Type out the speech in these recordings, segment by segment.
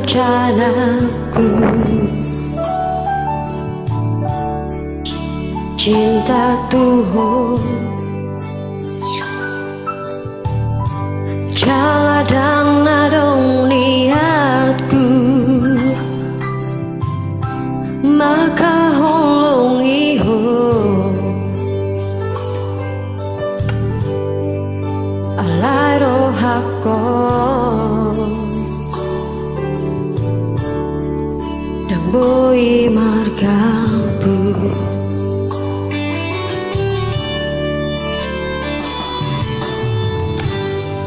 rencanaku. Cinta Tuhan caladang adong niatku, maka holong iho alai rohako dan boi margabu.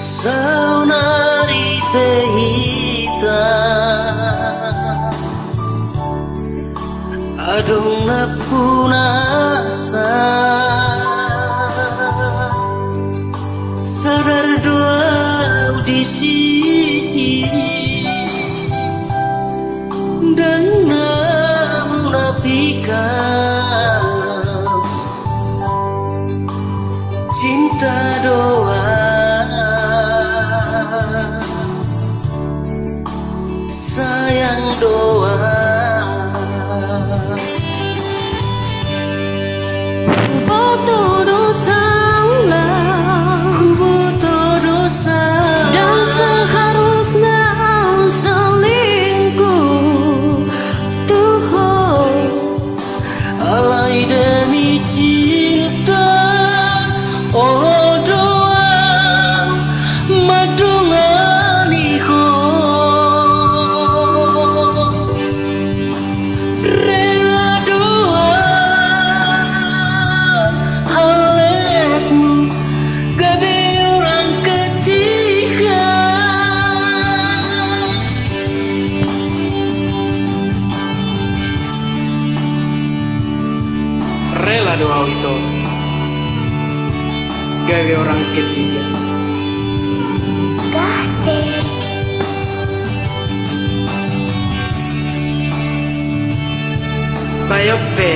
Saunari peita adong napunasa sadar doa audisi dan namunafikan cinta doa sayang doa. Boto dosa Boto dosa dan seharusnya selingkuh. Tuhan alai demi cinta, oh doa madungaliho rela doa haletmu gabe orang ketiga. Rela doa itu gawe orang ketiga. Kate Bayope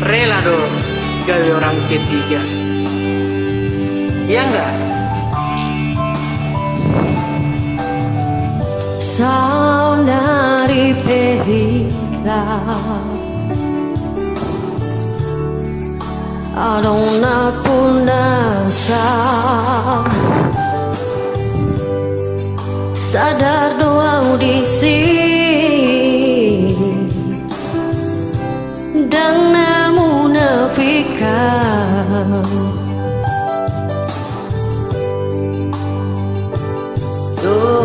rela do gawe orang ketiga. Ya enggak? saudari pehita adong napunasa sadar doa audisi dan namunafikan doa